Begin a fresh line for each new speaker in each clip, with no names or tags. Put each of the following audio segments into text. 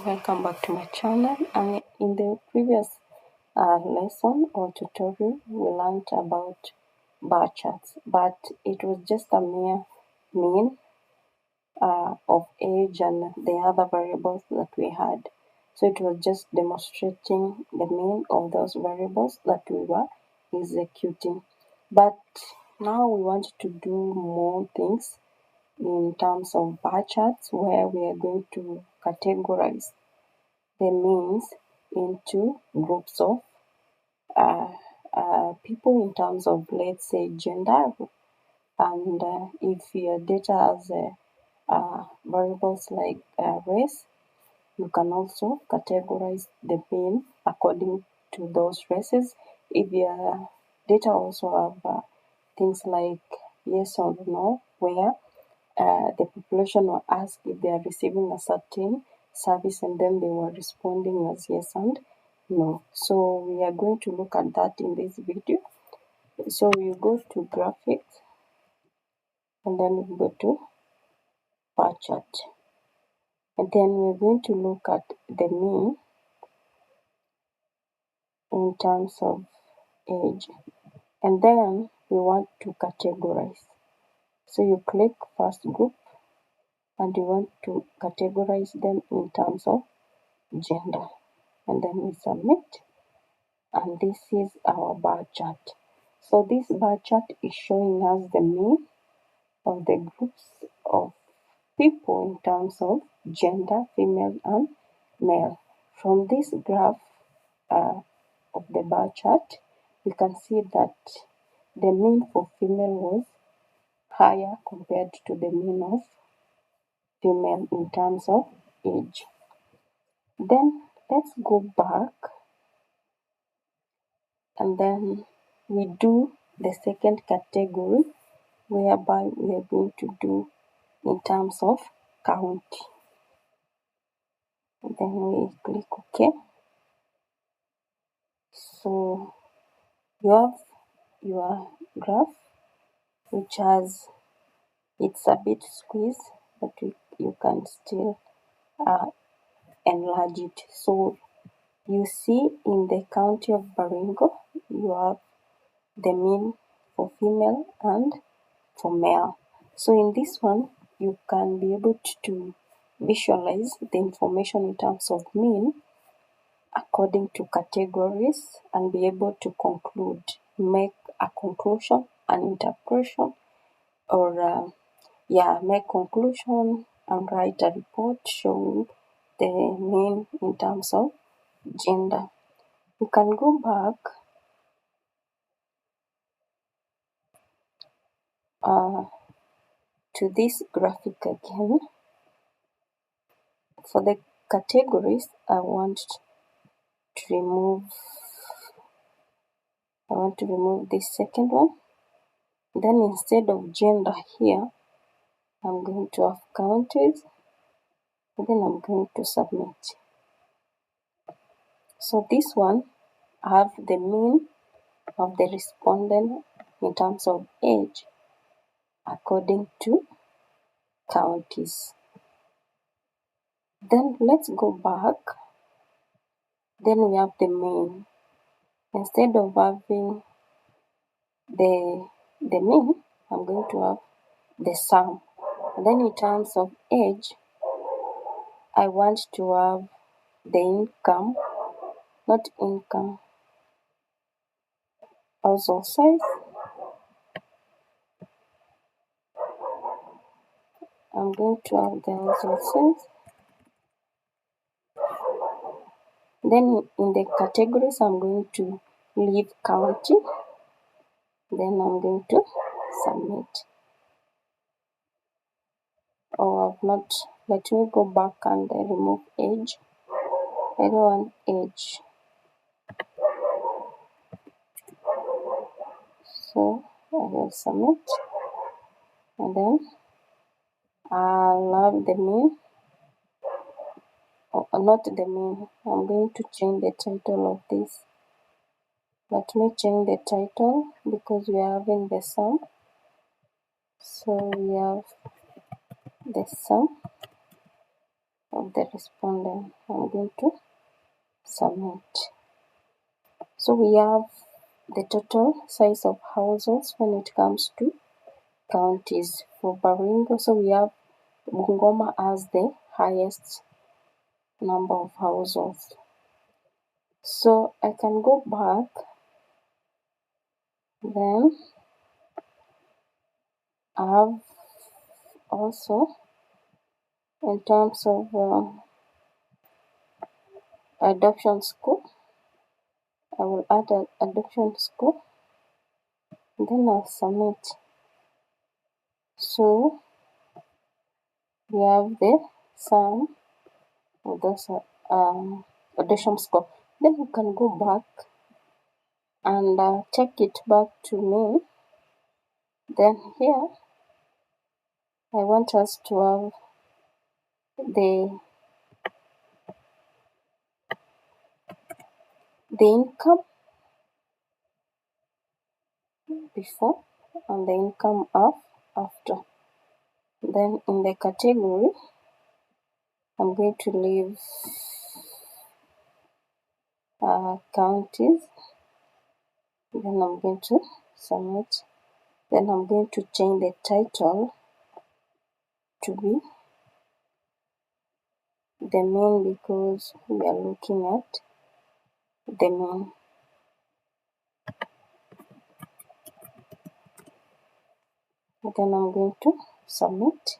Welcome back to my channel, and in the previous lesson or tutorial we learned about bar charts, but it was just a mere mean of age and the other variables that we had. So it was just demonstrating the mean of those variables that we were executing. But now we want to do more things in terms of bar charts, where we are going to categorize the means into groups of uh, people in terms of, let's say, gender. And if your data has variables like race, you can also categorize the mean according to those races. If your data also have things like yes or no, where the population were asked if they are receiving a certain service, and then they were responding as yes and no. So we are going to look at that in this video. So you go to graphics, and then we go to bar chart, and then we're going to look at the mean in terms of age, and then we want to categorize. So you click first group, and you want to categorize them in terms of gender, and then we submit, and this is our bar chart. So this bar chart is showing us the mean of the groups of people in terms of gender, female and male. From this graph of the bar chart, we can see that the mean for female was higher compared to the mean of female in terms of age. Then let's go back, and then we do the second category, whereby we are going to do in terms of county. And then we click OK. So you have your graph, which has, it's a bit squeezed, but you can still enlarge it. So you see in the county of Baringo, you have the mean for female and for male. So in this one, you can be able to visualize the information in terms of mean according to categories, and be able to conclude, make a conclusion, an interpretation, or make conclusion and write a report showing the mean in terms of gender. You can go back to this graphic again. For the categories, I want to remove this second one. Then instead of gender here, I'm going to have counties, and then I'm going to submit. So this one, I have the mean of the respondent in terms of age according to counties. Then let's go back. Then we have the mean. Instead of having the mean, I'm going to have the sum. And then in terms of age, I want to have the income, not income, household size. I'm going to have the household size. Then in the categories, I'm going to leave county. Then I'm going to submit. Or I've not, let me go back and remove age. I don't want age. So I will submit, and then I'll have the mean, or not the mean. I'm going to change the title of this. Let me change the title because we are having the sum. So we have the sum, of the respondent. I'm going to submit. So we have the total size of households when it comes to counties for Baringo. So we have Bungoma as the highest number of households. So I can go back, then I have also in terms of adoption school, I will add an adoption school, then I'll submit. So we have the sum of those adoption school. Then you can go back and check it back to me. Then here I want us to have the income before and the income after. Then in the category, I'm going to leave counties. Then I'm going to submit. Then I'm going to change the title to be the mean because we are looking at the mean. Then I'm going to submit.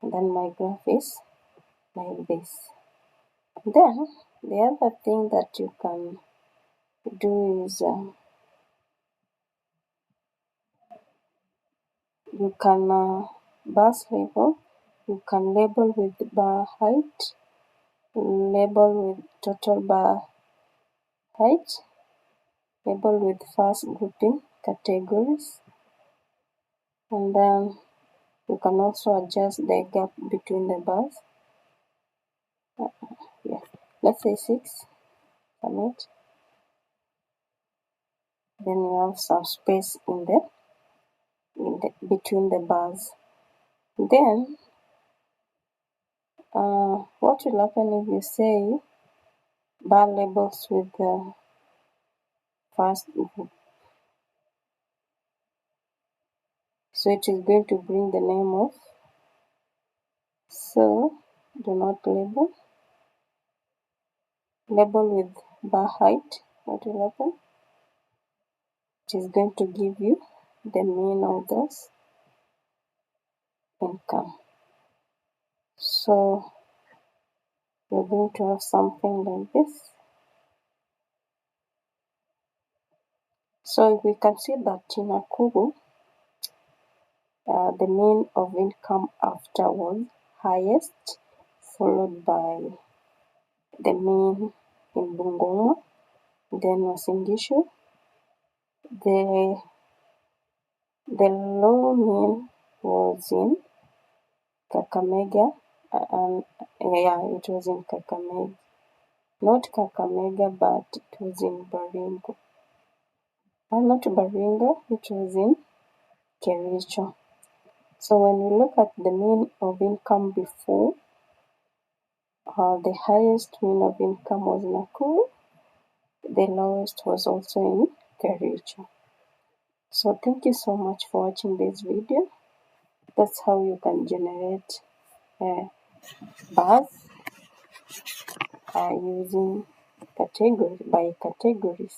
And then my graph is like this. Then the other thing that you can do is you can bus label. You can label with bar height, label with total bar height, label with first grouping categories, and then you can also adjust the gap between the bars. Yeah, let's say 6. Submit. Then you have some space in the between the bars. Then what will happen if you say bar labels with the first group? So it is going to bring the name of. So do not label. Label with bar height. What will happen? It is going to give you the mean of those income. So you're going to have something like this. So we can see that in Nakuru, the mean of income after was highest, followed by the mean in Bungoma, then Uasin Gishu. The low mean was in Kakamega, and yeah, it was in Kakamega. Not Kakamega, but it was in Baringo. Not Baringo, it was in Kericho. So when we look at the mean of income before, the highest mean of income was Nakuru, the lowest was also in Kericho. So thank you so much for watching this video. That's how you can generate bars using category by categories.